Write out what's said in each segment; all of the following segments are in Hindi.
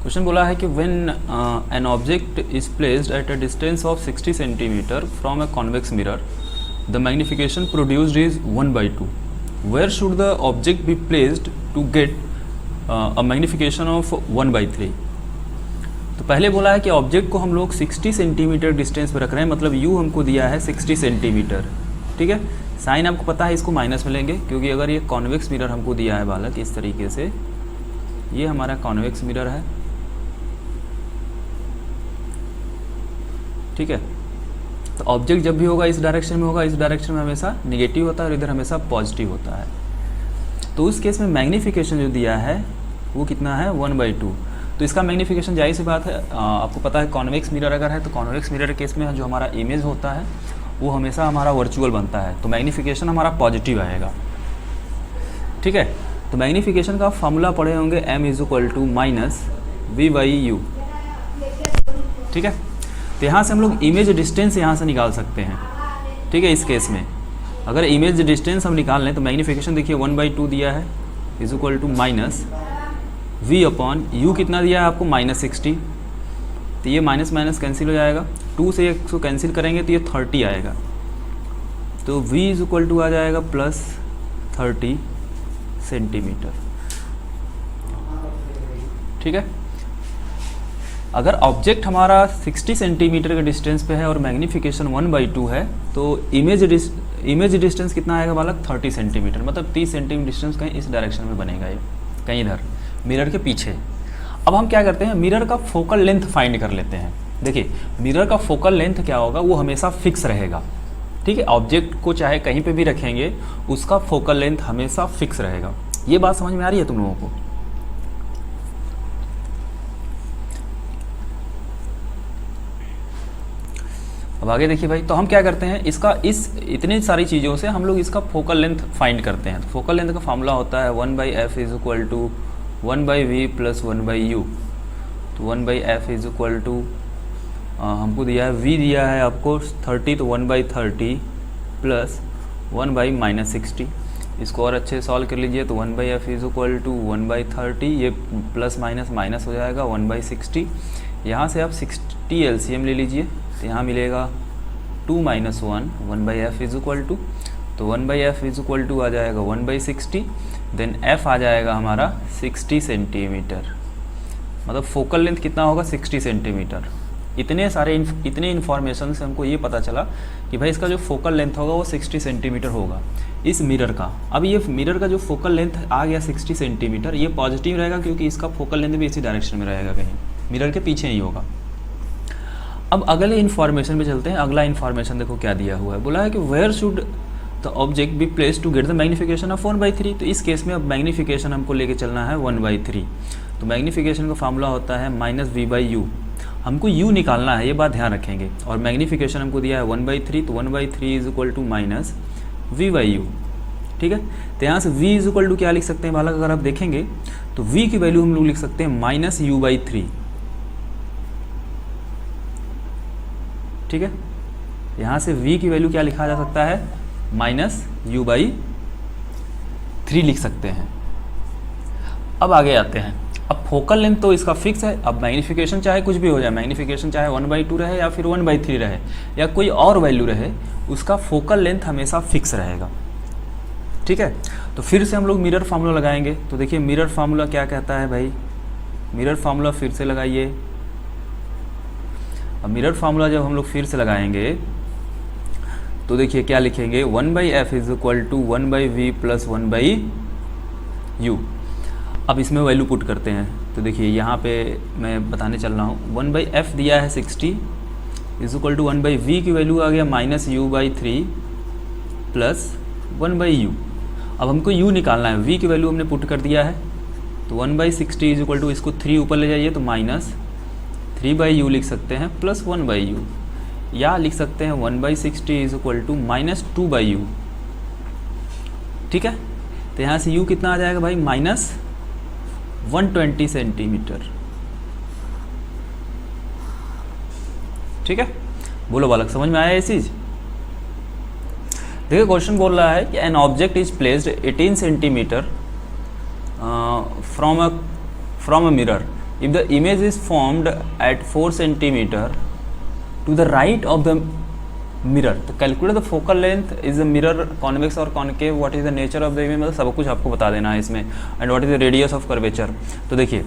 क्वेश्चन बोला है कि when an object is placed at a distance of 60 centimetre from a convex mirror the magnification produced is 1/2. Where should the object be placed to get a magnification of 1/3. तो पहले बोला है कि ऑब्जेक्ट को हम लोग 60 सेंटीमीटर डिस्टेंस पर रख रहे हैं, मतलब यू हमको दिया है 60 सेंटीमीटर. ठीक है, साइन आपको पता है, इसको माइनस में लेंगे क्योंकि अगर ये कॉन्वेक्स मिरर हमको दिया है बालक इस तरीके से, ये हमारा कॉन्वेक्स मिरर है. ठीक है, तो ऑब्जेक्ट जब भी होगा इस डायरेक्शन में होगा, इस डायरेक्शन में हमेशा नेगेटिव होता है और इधर हमेशा पॉजिटिव होता है. तो उस केस में मैग्नीफिकेशन जो दिया है वो कितना है 1/2. तो इसका मैग्नीफिकेशन जाहिर सी बात है, आपको पता है कॉन्वेक्स मिरर अगर है तो कॉन्वेक्स मिरर केस में जो हमारा इमेज होता है वो हमेशा हमारा वर्चुअल बनता है, तो मैग्नीफिकेशन हमारा पॉजिटिव आएगा. ठीक है, तो मैग्नीफिकेशन का फॉर्मूला पढ़े होंगे m = -v/u. ठीक है, तो यहाँ से हम लोग इमेज डिस्टेंस यहाँ से निकाल सकते हैं. ठीक है, इस केस में अगर इमेज डिस्टेंस हम निकाल लें तो मैग्नीफिकेशन देखिए 1/2 दिया है = -v/u कितना दिया है आपको -60. तो ये माइनस माइनस कैंसिल हो जाएगा, 2 से 1 को कैंसिल करेंगे तो ये 30 आएगा. तो v = आ जाएगा +30 सेंटीमीटर. ठीक है, अगर ऑब्जेक्ट हमारा 60 सेंटीमीटर के डिस्टेंस पे है और मैग्नीफिकेशन 1/2 है तो इमेज डिस्टेंस कितना आएगा बालक 30 सेंटीमीटर, मतलब 30 सेंटीमीटर डिस्टेंस कहीं इस डायरेक्शन में बनेगा, ये कहीं इधर मिरर के पीछे. अब हम क्या करते हैं, मिरर का फोकल लेंथ फाइंड कर लेते हैं. देखिए मिरर का फोकल लेंथ क्या होगा, वो हमेशा फिक्स रहेगा. ठीक है, ऑब्जेक्ट को चाहे कहीं पे भी रखेंगे उसका फोकल लेंथ हमेशा फिक्स रहेगा. ये बात समझ में आ रही है तुम लोगों को? अब आगे देखिए भाई, तो हम क्या करते हैं, इसका इतनी सारी चीज़ों से हम लोग इसका फोकल लेंथ फाइंड करते हैं. तो फोकल लेंथ का फार्मूला होता है 1/f = 1/v + 1/u. तो 1/f हमको दिया है v दिया है आपको 30, तो 1/30 + 1/-60. इसको और अच्छे से सॉल्व कर लीजिए. तो 1/f = 1/30, ये प्लस माइनस माइनस हो जाएगा 1/60. यहाँ से आप 60 एलसीएम ले लीजिए, तो यहाँ मिलेगा 2 - 1 1/f = तो 1/f = आ जाएगा 1/60. देन f आ जाएगा हमारा 60 सेंटीमीटर, मतलब फोकल लेंथ कितना होगा 60 सेंटीमीटर. इतने इन्फॉर्मेशन से हमको ये पता चला कि भाई इसका जो फोकल लेंथ होगा वो 60 सेंटीमीटर होगा इस मिरर का. अब ये मिरर का जो फोकल लेंथ आ गया 60 सेंटीमीटर, ये पॉजिटिव रहेगा क्योंकि इसका फोकल लेंथ भी इसी डायरेक्शन में रहेगा, कहीं मिरर के पीछे ही होगा. अब अगले इन्फॉर्मेशन पे चलते हैं. अगला इन्फॉर्मेशन देखो क्या दिया हुआ है, बोला है कि where should the object be place to get the magnification of 1/3. तो इस केस में अब मैग्नीफिकेशन हमको लेके चलना है 1/3. तो मैग्नीफिकेशन का फार्मूला होता है -v/u. हमको u निकालना है, ये बात ध्यान रखेंगे. और मैग्नीफिकेशन हमको दिया है 1/3, तो 1/3 = -v/u. ठीक है, तो यहाँ से v = क्या लिख सकते हैं बालक, अगर आप देखेंगे तो v की वैल्यू हम लोग लिख सकते हैं -u/3. ठीक है, यहाँ से v की वैल्यू क्या लिखा जा सकता है, -u/3 लिख सकते हैं. अब आगे आते हैं. अब फोकल लेंथ तो इसका फिक्स है. अब मैग्नीफिकेशन चाहे कुछ भी हो जाए, मैग्नीफिकेशन चाहे 1/2 रहे या फिर 1/3 रहे या कोई और वैल्यू रहे, उसका फोकल लेंथ हमेशा फिक्स रहेगा. ठीक है, तो फिर से हम लोग मिरर फार्मूला लगाएंगे. तो देखिए मिरर फार्मूला क्या कहता है भाई, मिरर फार्मूला फिर से लगाइए. अब मिरर फार्मूला जब हम लोग फिर से लगाएंगे तो देखिए क्या लिखेंगे, 1/f = 1/v + 1/u. अब इसमें वैल्यू पुट करते हैं. तो देखिए यहाँ पे मैं बताने चल रहा हूँ, 1/f दिया है 60 = 1/v की वैल्यू आ गया -u/3 + 1/u. अब हमको u निकालना है, v की वैल्यू हमने पुट कर दिया है. तो 1/60 = इसको 3 ऊपर ले जाइए तो -3/u लिख सकते हैं +1/u, या लिख सकते हैं 1/60 = -2/u. ठीक है, तो यहाँ से u कितना आ जाएगा भाई, -120 सेंटीमीटर. ठीक है, बोलो बालक, समझ में आया ये चीज़? देखिए क्वेश्चन बोल रहा है कि an object is placed 18 centimetre from a mirror if the image is formed at 4 centimetre to the right of the mirror, तो calculate the focal length is the mirror convex और concave, what is the nature of the image, मतलब सब कुछ आपको बता देना है इसमें, and what is the radius of curvature. तो देखिए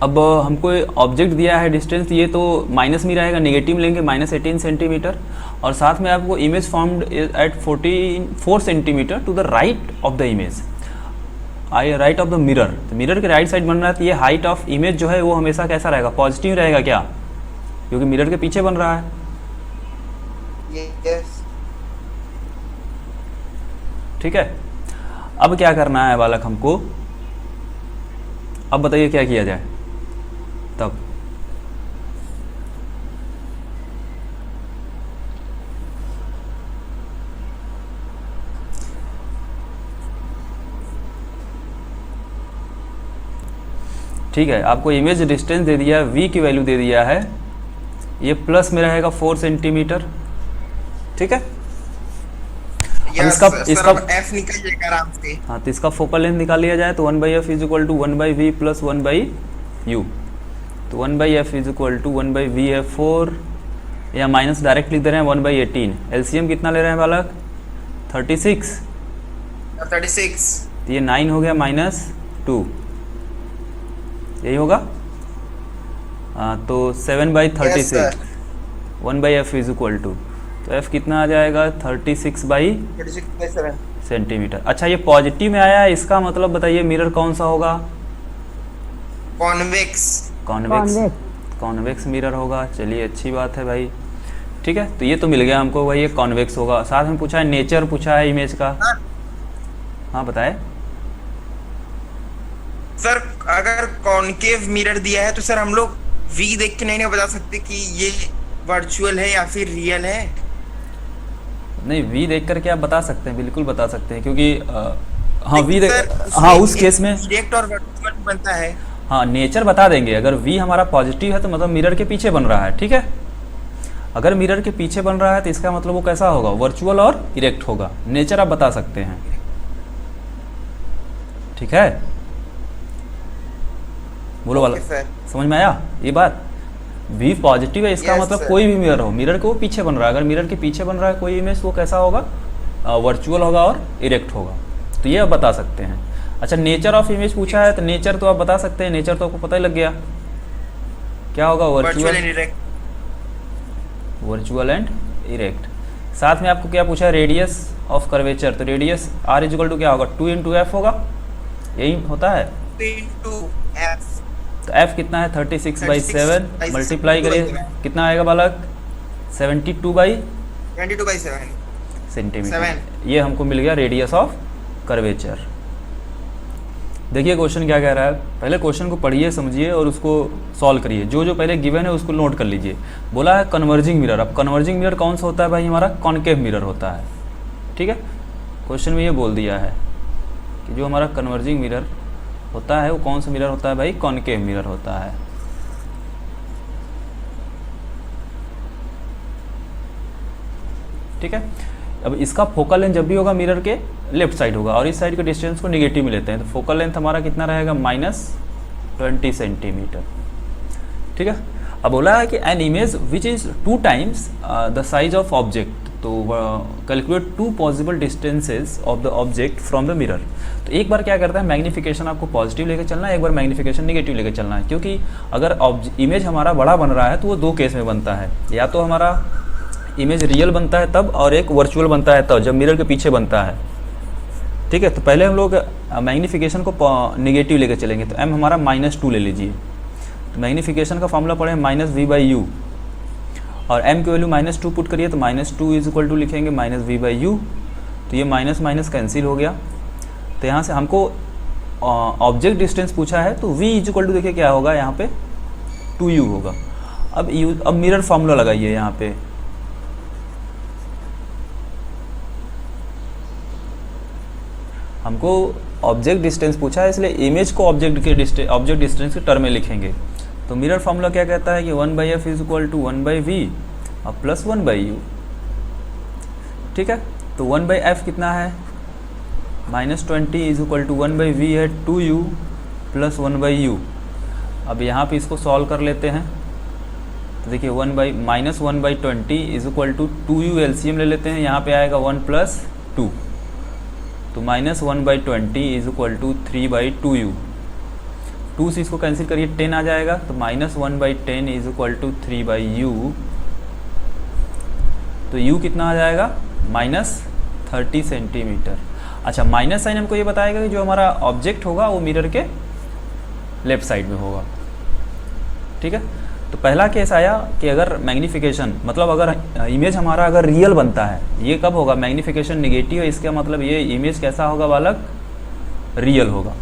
अब हमको ऑब्जेक्ट दिया है डिस्टेंस, ये तो माइनस में रहेगा, नेगेटिव लेंगे -18 सेंटीमीटर, और साथ में आपको image formed at 4 centimetre to the right of the image, right of the mirror, तो मिरर के राइट साइड बन रहा है, तो ये हाइट ऑफ इमेज जो है वो हमेशा कैसा रहेगा, पॉजिटिव रहेगा क्या, क्योंकि मिरर के पीछे बन रहा है। यस। ठीक है, अब क्या करना है बालक हमको, अब बताइए क्या किया जाए तब। ठीक है, आपको इमेज डिस्टेंस दे दिया है, v की वैल्यू दे दिया है, ये प्लस में रहेगा 4 सेंटीमीटर। ठीक है, अब इसका f निकल जाएगा आराम से। हाँ, तो इसका फोकल लेंथ निकाल लिया जाए तो 1/f is equal to 1/v plus 1/u, तो 1/f is equal to 1/v है 4, या माइनस डायरेक्ट लिख दे रहे हैं 1/18, एलसीएम कितना ले रहे हैं बालक 36, तो ये 9 हो गया -2, यही होगा। तो 7/36, 1/f इज इक्वल टू, तो f कितना आ जाएगा 36/7 सेंटीमीटर। अच्छा, ये पॉजिटिव में आया है, इसका मतलब बताइए मिरर कौन सा होगा, कॉन्वेक्स मिरर होगा। चलिए अच्छी बात है भाई। ठीक है, तो ये तो मिल गया हमको भाई, ये कॉन्वेक्स होगा। साथ में पूछा है नेचर, पूछा है इमेज का। हाँ बताए सर, अगर कॉनकेव मिरर दिया है तो सर हम लोग v देख के नहीं बता सकते कि ये वर्चुअल है या फिर रियल है? नहीं, v देख करके आप बता सकते हैं, बिल्कुल बता सकते हैं, क्योंकि हाँ v हाँ उस केस में डायरेक्ट और वर्चुअल बनता है। हाँ, नेचर बता देंगे। अगर v हमारा पॉजिटिव है तो मतलब मिरर के पीछे बन रहा है। ठीक है, अगर मिरर के पीछे बन रहा है तो इसका मतलब वो कैसा होगा, वर्चुअल और इरेक्ट होगा। नेचर आप बता सकते हैं। ठीक है, बोलो वाला, समझ में आया ये बात। v पॉजिटिव है, इसका मतलब कोई भी मिरर हो, मिरर के वो पीछे बन रहा है। अगर मिरर के पीछे बन रहा है कोई इमेज, वो कैसा होगा, वर्चुअल होगा और इरेक्ट होगा। तो ये आप बता सकते हैं। अच्छा, नेचर ऑफ इमेज पूछा है, तो नेचर तो आप बता सकते हैं। नेचर तो आपको पता ही लग गया, क्या होगा, वर्चुअल एंड इरेक्ट। साथ में आपको क्या पूछा है, रेडियस ऑफ कर्वेचर। तो radius r is equal to क्या होगा, 2 × f होगा, यही होता है। 2 × f, तो f कितना है 36/7, मल्टीप्लाई करिए कितना आएगा बालक 72/7 सेंटीमीटर। ये हमको मिल गया रेडियस ऑफ कर्वेचर। देखिए क्वेश्चन क्या कह रहा है, पहले क्वेश्चन को पढ़िए, समझिए और उसको सॉल्व करिए। जो जो पहले गिवन है उसको नोट कर लीजिए। बोला है कन्वर्जिंग मिरर। अब कन्वर्जिंग मिरर कौन सा होता है भाई, हमारा कॉनकेव मिरर होता है। ठीक है, क्वेश्चन में ये बोल दिया है कि जो हमारा कन्वर्जिंग मिरर होता है वो कौन सा मिरर होता है भाई, कॉनकेव मिरर होता है। ठीक है, अब इसका फोकल लेंथ जब भी होगा मिरर के लेफ्ट साइड होगा, और इस साइड के डिस्टेंस को नेगेटिव में लेते हैं, तो फोकल लेंथ हमारा कितना रहेगा -20 सेंटीमीटर। ठीक है, अब बोला है कि an image which is 2 times the size of object, तो calculate 2 possible distances of the object from the mirror. तो एक बार क्या करता है, मैग्नीफिकेशन आपको पॉजिटिव लेकर चलना है, एक बार मैग्नीफिकेशन नेगेटिव लेकर चलना है। क्योंकि अगर इमेज हमारा बड़ा बन रहा है तो वो 2 केस में बनता है, या तो हमारा इमेज रियल बनता है तब, और एक वर्चुअल बनता है तब, जब मिरर के पीछे बनता है। ठीक है, तो पहले हम लोग मैग्नीफिकेशन को नेगेटिव लेकर चलेंगे। तो m हमारा -2 ले लीजिए। तो मैग्नीफिकेशन का फॉर्मूला पढ़े -v/u, और m की वैल्यू -2 पुट करिए, तो -2 इज इक्वल टू लिखेंगे -v/u। तो ये माइनस माइनस कैंसिल हो गया। तो यहाँ से हमको ऑब्जेक्ट डिस्टेंस पूछा है, तो v इज इक्वल टू देखिए क्या होगा, यहाँ पे 2u होगा। अब मिरर फॉर्मूला लगाइए यहाँ पे। हमको ऑब्जेक्ट डिस्टेंस पूछा है, इसलिए इमेज को ऑब्जेक्ट डिस्टेंस के टर्म में लिखेंगे। तो मिरर फॉर्मूला क्या कहता है कि 1/f is equal to 1/v और प्लस 1/u। ठीक है, तो 1/f कितना है, -20 इज इक्वल टू 1/v है 2u प्लस 1/u। अब यहाँ पे इसको सॉल्व कर लेते हैं। तो देखिए -1/20 is equal to 2u LCM ले लेते हैं, यहाँ पे आएगा 1 + 2, तो -1/20 इज इक्वल टू 3/2u। 2 से इसको कैंसिल करिए, 10 आ जाएगा, तो -1/10 इज इक्वल टू 3/u। तो u कितना आ जाएगा, -30 सेंटीमीटर। अच्छा, माइनस साइन हमको ये बताएगा कि जो हमारा ऑब्जेक्ट होगा वो मिरर के लेफ्ट साइड में होगा। ठीक है, तो पहला केस आया कि अगर मैग्नीफिकेशन, मतलब अगर इमेज हमारा अगर रियल बनता है, ये कब होगा, मैग्नीफिकेशन नेगेटिव है, इसका मतलब ये इमेज कैसा होगा बालक, रियल होगा।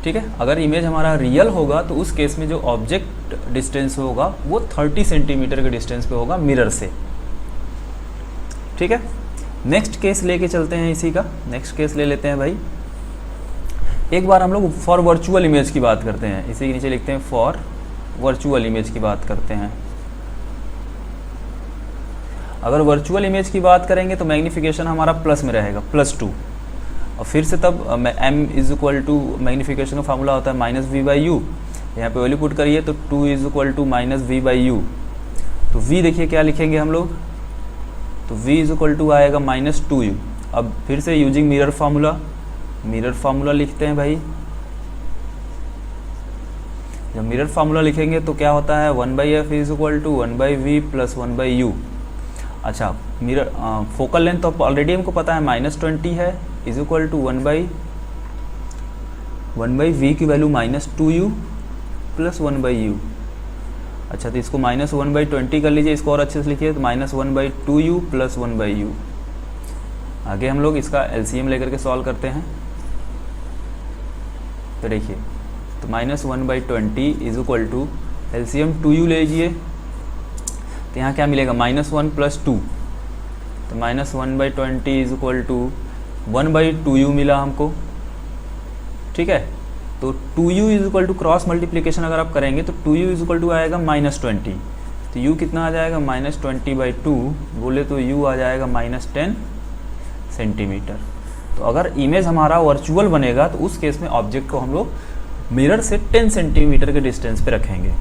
ठीक है, अगर इमेज हमारा रियल होगा तो उस केस में जो ऑब्जेक्ट डिस्टेंस होगा वो 30 सेंटीमीटर के डिस्टेंस पे होगा मिरर से। ठीक है, नेक्स्ट केस लेके चलते हैं इसी का। नेक्स्ट केस ले लेते हैं भाई, एक बार हम लोग फॉर वर्चुअल इमेज की बात करते हैं, इसी के नीचे लिखते हैं फॉर वर्चुअल इमेज की बात करते हैं। अगर वर्चुअल इमेज की बात करेंगे तो मैग्नीफिकेशन हमारा प्लस में रहेगा, +2, और फिर से तब m is equal to, magnification का फार्मूला होता है -v/u, यहाँ पे वैल्यू पुट करिए तो 2 इज इक्वल टू -v/u। तो v देखिए क्या लिखेंगे हम लोग, तो v इज इक्वल टू आएगा -2u। अब फिर से यूजिंग मिरर फार्मूला लिखते हैं भाई। जब मिरर फार्मूला लिखेंगे तो क्या होता है, 1/f is equal to 1/v + 1/u। अच्छा, मिरर फोकल लेंथ तो ऑलरेडी हमको पता है -20 है, इज इक्वल टू 1/v की वैल्यू -2u + 1/u। अच्छा, तो इसको -1/20 कर लीजिए, इसको और अच्छे से लिखिए, तो -1/2u + 1/u। आगे हम लोग इसका एलसीएम लेकर के सॉल्व करते हैं। तो देखिए, तो -1/20 is equal to LCM 2u ले लीजिए, तो यहाँ क्या मिलेगा, -1 + 2, तो -1/20 इज इक्वल टू 1/2u मिला हमको। ठीक है, तो 2u is equal to cross multiplication अगर आप करेंगे तो 2u इज इक्वल टू आएगा -20, तो u कितना आ जाएगा, -20/2 बोले तो u आ जाएगा -10 सेंटीमीटर। तो अगर इमेज हमारा वर्चुअल बनेगा तो उस केस में ऑब्जेक्ट को हम लोग मिरर से 10 सेंटीमीटर के डिस्टेंस पे रखेंगे।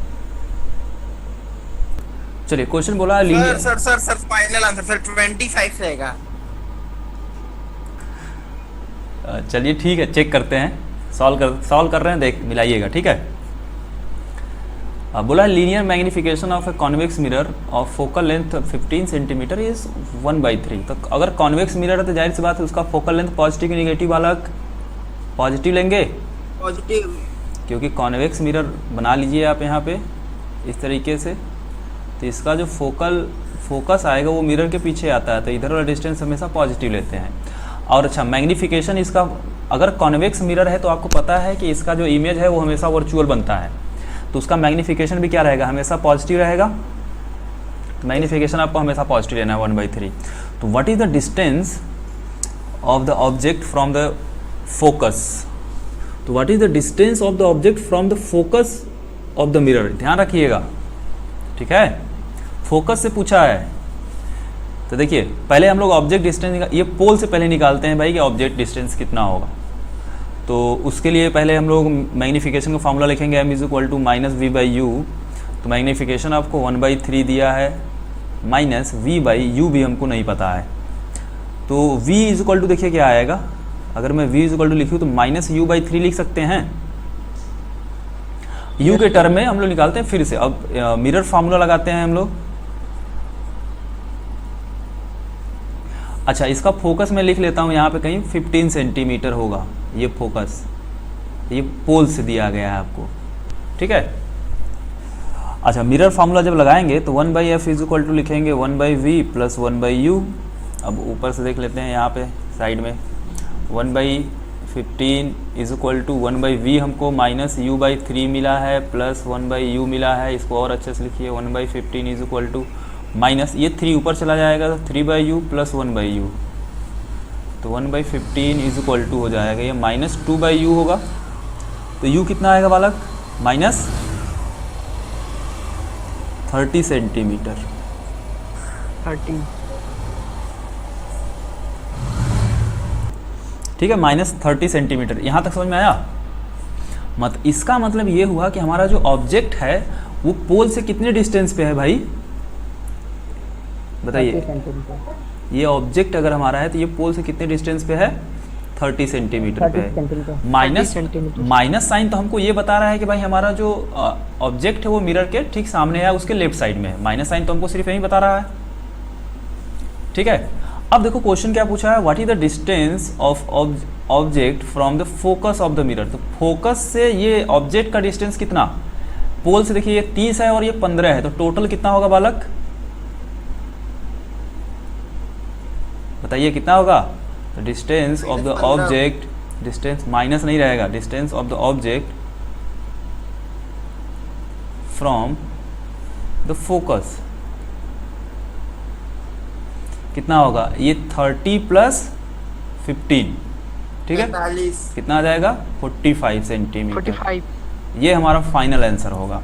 चलिए, क्वेश्चन बोला सर फाइनल आंसर सर 25 रहेगा। चलिए ठीक है, चेक करते हैं, सॉल्व कर रहे हैं, देख मिलाइएगा। ठीक है, अब बोला linear magnification of a convex mirror of focal length 15 centimetre is 1/3। तो अगर कॉन्वेक्स मिरर है तो जाहिर सी बात है उसका फोकल लेंथ पॉजिटिव की निगेटिव वाला पॉजिटिव लेंगे, पॉजिटिव, क्योंकि कॉन्वेक्स मिरर बना लीजिए आप यहाँ पे इस तरीके से, तो इसका जो फोकस आएगा वो मिरर के पीछे आता है, तो इधर वाला डिस्टेंस हमेशा पॉजिटिव लेते हैं। और अच्छा, मैग्नीफिकेशन इसका अगर कॉन्वेक्स मिरर है तो आपको पता है कि इसका जो इमेज है वो हमेशा वर्चुअल बनता है, तो उसका मैग्नीफिकेशन भी क्या रहेगा, हमेशा पॉजिटिव रहेगा। तो मैग्नीफिकेशन आपको हमेशा पॉजिटिव लेना है 1/3। तो what is the distance of the object from the focus, तो what is the distance of the object from the focus of the mirror, ध्यान रखिएगा। ठीक है, फोकस से पूछा है, तो देखिए पहले हम लोग ऑब्जेक्ट डिस्टेंस, ये पोल से पहले निकालते हैं भाई कि ऑब्जेक्ट डिस्टेंस कितना होगा। तो उसके लिए पहले हम लोग मैग्नीफिकेशन का फार्मूला लिखेंगे, m is equal to -v/u। तो मैग्नीफिकेशन आपको 1/3 दिया है, -v/u भी हमको नहीं पता है, तो v इज इक्वल टू देखिए क्या आएगा, अगर मैं v इज इक्वल टू लिखूँ तो -u/3 लिख सकते हैं। u के टर्म में हम लोग निकालते हैं फिर से। अब मिरर फार्मूला लगाते हैं हम लोग। अच्छा, इसका फोकस मैं लिख लेता हूँ यहाँ पे कहीं 15 सेंटीमीटर होगा, ये फोकस, ये पोल से दिया गया है आपको। ठीक है, अच्छा, मिरर फार्मूला जब लगाएंगे तो 1/f इज इक्वल टू लिखेंगे 1/v + 1/u। अब ऊपर से देख लेते हैं यहाँ पे साइड में, 1/15 इज इक्वल टू 1/v हमको -u/3 मिला है प्लस 1/u मिला है, इसको और अच्छे से लिखिए, 1/15 इज इक्वल टू माइनस ये 3 ऊपर चला जाएगा तो 3/u + 1/u, तो 1/15 इज इक्वल टू हो जाएगा ये -2/u होगा। तो u कितना आएगा बालक, -30 सेंटीमीटर। 30, ठीक है, -30 सेंटीमीटर। यहाँ तक समझ में आया। इसका मतलब ये हुआ कि हमारा जो ऑब्जेक्ट है वो पोल से कितने डिस्टेंस पे है भाई, बताइए। ये ऑब्जेक्ट अगर हमारा है तो ये पोल से कितने डिस्टेंस पे है, 30 सेंटीमीटर पे है। माइनस साइन तो हमको ये बता रहा है कि भाई हमारा जो ऑब्जेक्ट है वो मिरर के ठीक सामने है, उसके लेफ्ट साइड में है। माइनस साइन तो हमको सिर्फ यही बता रहा है, ठीक है। अब देखो क्वेश्चन क्या पूछा है, what is the distance of object from the focus of the mirror. तो फोकस से ये ऑब्जेक्ट का डिस्टेंस कितना, पोल से देखिए ये 30 है और ये 15 है, तो टोटल कितना होगा बालक, बताइए कितना होगा। तो distance of the object, distance minus नहीं रहेगा, distance of the object from the focus कितना होगा, ये 30 प्लस 15, ठीक है, 45। कितना आ जाएगा 45 सेंटीमीटर। 45। ये हमारा फाइनल आंसर होगा।